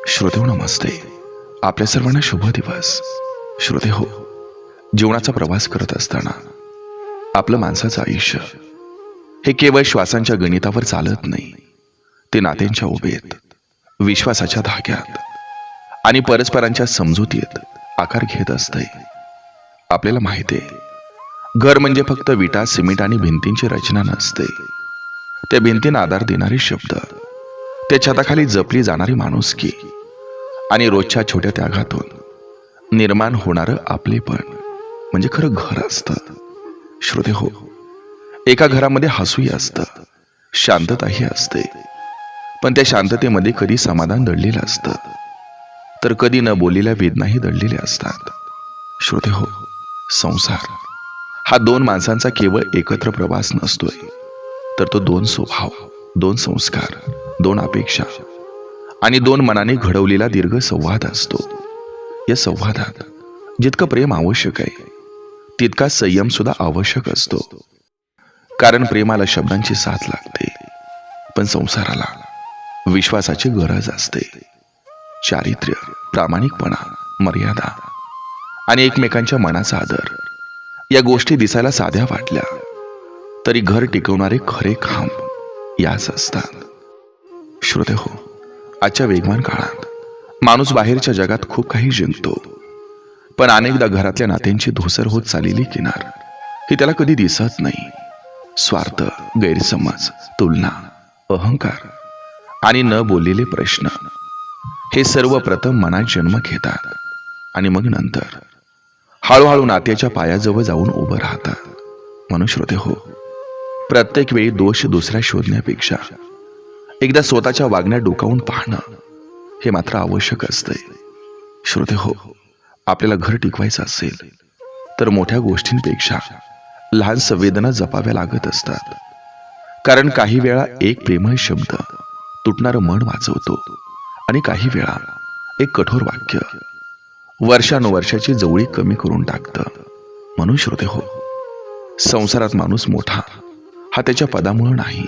श्रोतेहो नमस्ते. आपल्या सर्वांना शुभ दिवस. श्रोतेहो, जीवनाचा प्रवास करत असताना आपलं माणसाचं आयुष्य हे केवळ श्वासांच्या गणितावर चालत नाही. ते नात्यांच्या उभेत, विश्वासाच्या धाग्यात आणि परस्परांच्या समजुतीत आकार घेत असते. आपल्याला माहिती आहे, घर म्हणजे फक्त विटा, सिमेंट आणि भिंतींची रचना नसते. त्या भिंतींना आधार देणारे शब्द, त्या छताखाली जपली जाणारी माणुसकी आणि रोजच्या छोट्या त्यागातून निर्माण होणारं आपलेपण म्हणजे खरं घर असतं. श्रोतेहो, एका घरामध्ये हसूही असतं, शांतताही असते. पण त्या शांततेमध्ये कधी समाधान दडलेलं असतं, तर कधी न बोललेल्या वेदनाही दडलेल्या असतात. श्रोतेहो, संसार हा दोन माणसांचा केवळ एकत्र प्रवास नसतोय, तर तो दोन स्वभाव, दोन संस्कार, दोन अपेक्षा आणि दोन मनाने घडवलेला दीर्घ संवाद असतो. या संवादात जितकं प्रेम आवश्यक आहे, तितका संयम सुद्धा आवश्यक असतो. कारण प्रेमाला शब्दांची साथ लागते, पण संसाराला विश्वासाची गरज असते. चारित्र्य, प्रामाणिकपणा, मर्यादा आणि एकमेकांच्या मनाचा आदर या गोष्टी दिसायला साध्या वाटल्या, तरी घर टिकवणारे खरे खांब याच असतात. श्रोतेहो, आजच्या वेगवान काळात माणूस बाहेरच्या जगात खूप काही जिंकतो, पण अनेकदा घरातल्या नात्यांची धूसर होत चाललेली किनार ही त्याला कधी दिसत नाही. स्वार्थ, गैरसमज, तुलना, अहंकार आणि न बोललेले प्रश्न हे सर्वप्रथम मनात जन्म घेतात आणि मग नंतर हळूहळू नात्याच्या पायाजवळ जाऊन उभं राहतात. म्हणून श्रोतेहो, प्रत्येक वेळी दोष दुसऱ्या शोधण्यापेक्षा एकदा स्वतःच्या वागण्यात डोकावून पाहणं हे मात्र आवश्यक असते. श्रोतेहो, आपल्याला घर टिकवायचं असेल तर मोठ्या गोष्टींपेक्षा लहान संवेदना जपाव्या लागत असतात. कारण काही वेळा एक प्रेमळ शब्द तुटणारं मन वाचवतो आणि काही वेळा एक कठोर वाक्य वर्षानुवर्षाची जवळी कमी करून टाकतं. म्हणून श्रोतेहो, संसारात माणूस मोठा हा त्याच्या पदामुळे नाही,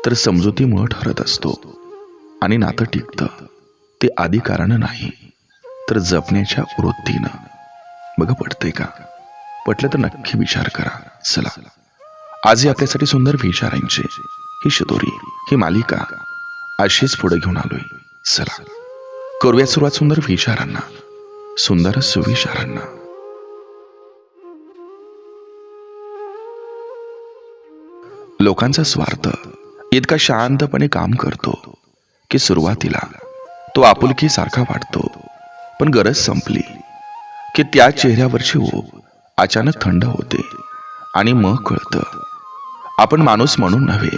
तर समजुतीमुळे ठरत असतो. आणि नातं टिकतं ते आधी कारण नाही, तर जपण्याच्या वृत्तीनं. बघा, पटतंय का? पटलं तर नक्की विचार करा. चला, आजही आपल्यासाठी सुंदर विचारांची ही शिदोरी, ही मालिका अशीच पुढे घेऊन आलोय. चला, करूया सुरुवात सुंदर विचारांना, सुंदर सुविचारांना. लोकांचा स्वार्थ इतका शांतपणे काम करतो की सुरुवातीला तो आपुलकी सारखा वाटतो, पण गरज संपली की त्या चेहऱ्यावरची ओढ अचानक थंड होते आणि मग कळतं आपण माणूस म्हणून नव्हे,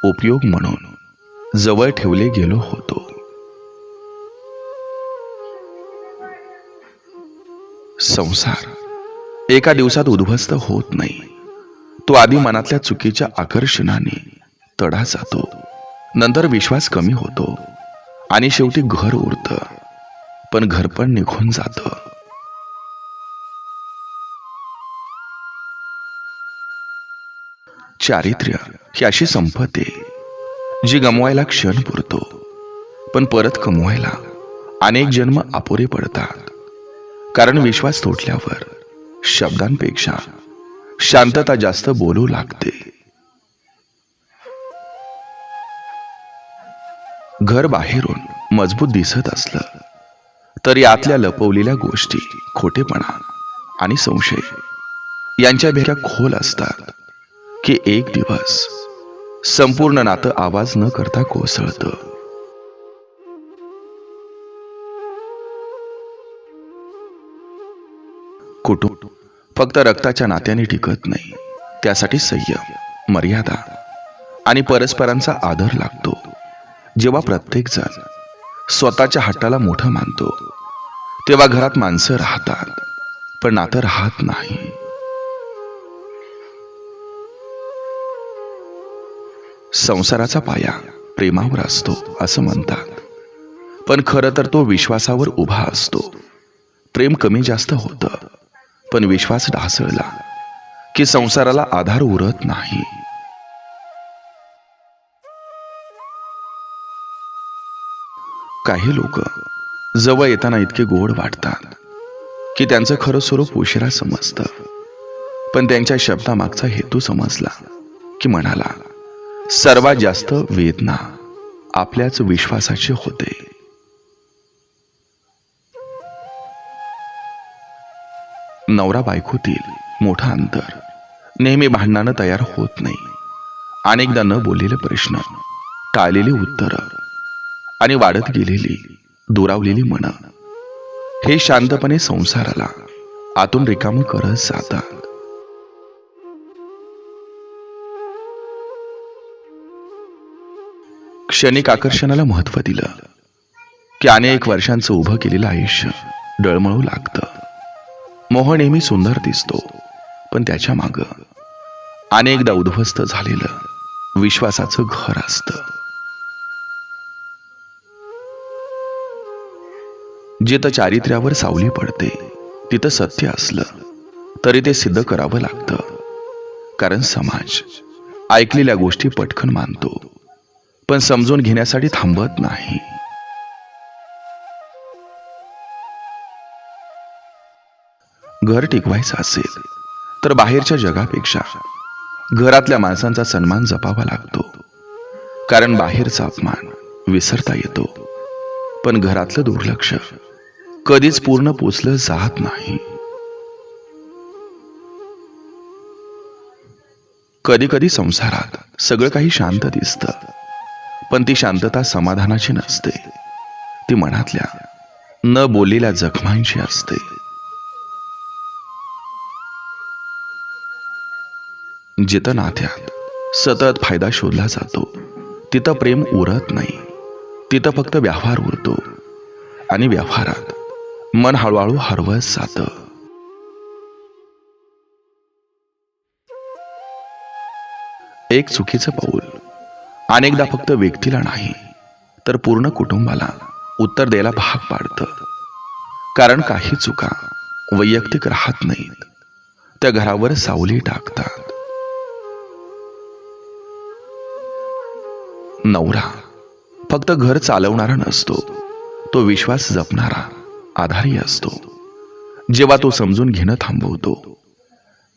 उपयोग म्हणून जवळ ठेवले गेलो होतो. संसार एका दिवसात उद्ध्वस्त होत नाही. तो आधी मनातल्या चुकीच्या आकर्षणाने तडा जातो, नंतर विश्वास कमी होतो आणि शेवटी घर उरतं, पण घर पण निघून जातं. चारित्र्य ही अशी संपत्ती आहे जी गमवायला क्षण पुरतो, पण परत कमवायला अनेक जन्म अपुरे पडतात. कारण विश्वास तुटल्यावर शब्दांपेक्षा शांतता जास्त बोलू लागते. घर बाहेरून मजबूत दिसत असलं तरी आतल्या लपवलेल्या गोष्टी, खोटेपणा आणि संशय यांच्या भेऱ्या खोल असतात की एक दिवस संपूर्ण नातं आवाज न करता कोसळतं. कुटुंब फक्त रक्ताच्या नात्याने टिकत नाही, त्यासाठी संयम, मर्यादा आणि परस्परांचा आदर लागतो. जेव्हा प्रत्येक जण स्वतःच्या हट्टाला मोठं मानतो, तेव्हा घरात माणसं राहतात, पण नातं राहत नाही. संसाराचा पाया प्रेमावर असतो असं म्हणतात, पण खरं तर तो विश्वासावर उभा असतो. प्रेम कमी जास्त होतं, पण विश्वास ढासळला की संसाराला आधार उरत नाही. काही लोक जवळ येताना इतके गोड वाटतात की त्यांचं खरं स्वरूप उशिरा समजतं, पण त्यांच्या शब्दामागचा हेतू समजला की मनाला सर्वात जास्त वेदना आपल्याच विश्वासाची होते. नवरा बायकोतील मोठं अंतर नेहमी भांडणानं तयार होत नाही. अनेकदा न बोललेले प्रश्न, टाळलेली उत्तरं आणि वाढत गेलेली दुरावलेली मनं हे शांतपणे संसाराला आतून रिकामं करत जातात. क्षणिक आकर्षणाला महत्व दिलं की अनेक वर्षांचं उभं केलेलं आयुष्य डळमळू लागतं. मोह नेहमी सुंदर दिसतो, पण त्याच्या मागं अनेकदा उद्ध्वस्त झालेलं विश्वासाचं घर असतं. जिथं चारित्र्यावर सावली पडते तिथं सत्य असलं तरी ते सिद्ध करावं लागतं. कारण समाज ऐकलेल्या गोष्टी पटकन मानतो, पण समजून घेण्यासाठी थांबत नाही. घर टिकवायचं असेल तर बाहेरच्या जगापेक्षा घरातल्या माणसांचा सन्मान जपावा लागतो. कारण बाहेरचा अपमान विसरता येतो, पण घरातलं दुर्लक्ष कधीच पूर्ण पोचलं जात नाही. कधी कधी संसारात सगळं काही शांत दिसतं, पण ती शांतता समाधानाची नसते. ती मनातल्या न बोललेल्या जखमांची असते. जिथं नात्यात सतत फायदा शोधला जातो तिथं प्रेम उरत नाही. तिथं फक्त व्यवहार उरतो आणि व्यवहारात मन हळूहळू हरवत जातं. एक चुकीचं पाऊल अनेकदा फक्त व्यक्तीला नाही तर पूर्ण कुटुंबाला उत्तर द्यायला भाग पाडतं. कारण काही चुका वैयक्तिक राहत नाहीत, त्या घरावर सावली टाकतात. नवरा फक्त घर चालवणारा नसतो, तो विश्वास जपणारा आधारी असतो. जेव्हा तो समजून घेणं थांबवतो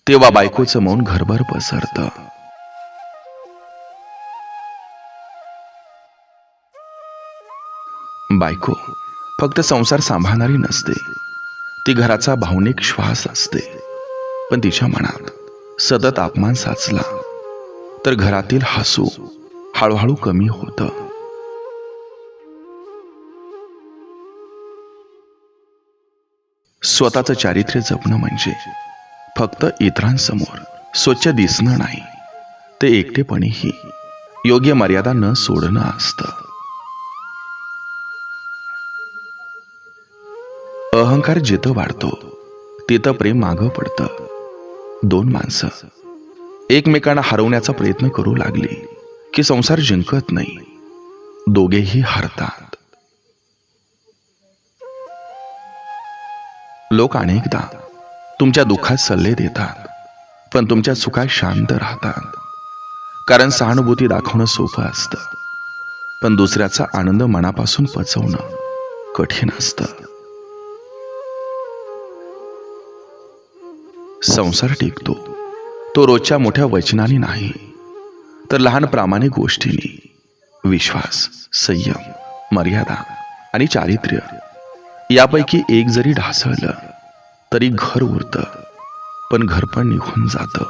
तेव्हा बायकोचं मौन घरभर पसरतं. बायको फक्त संसार सांभाळणारी नसते, ती घराचा भावनिक श्वास असते. पण तिच्या मनात सतत अपमान साचला तर घरातील हसू हळूहळू कमी होतं. स्वतःचं चारित्र्य जपणं म्हणजे फक्त इतरांसमोर स्वच्छ दिसणं नाही, ते एकटेपणीही योग्य मर्यादा न सोडणं असतं. अहंकार जिथं वाढतो तिथं प्रेम मागं पडतं. दोन माणसं एकमेकांना हरवण्याचा प्रयत्न करू लागली की संसार जिंकत नाही, दोघेही हरतात. लोक अनेकदा तुमच्या दुःखात सल्ले देतात, पण तुमच्या सुखात शांत राहतात. कारण सहानुभूती दाखवणं सोपं असतं, पण दुसऱ्याचा आनंद मनापासून पचवणं कठीण असतं. संसार टिकतो तो रोजच्या मोठ्या वचनांनी नाही, तर लहान प्रामाणिक गोष्टींनी. विश्वास, संयम, मर्यादा आणि चारित्र्य यापैकी एक जरी ढासळलं तरी घर उरतं, पण घर पण निघून जातं.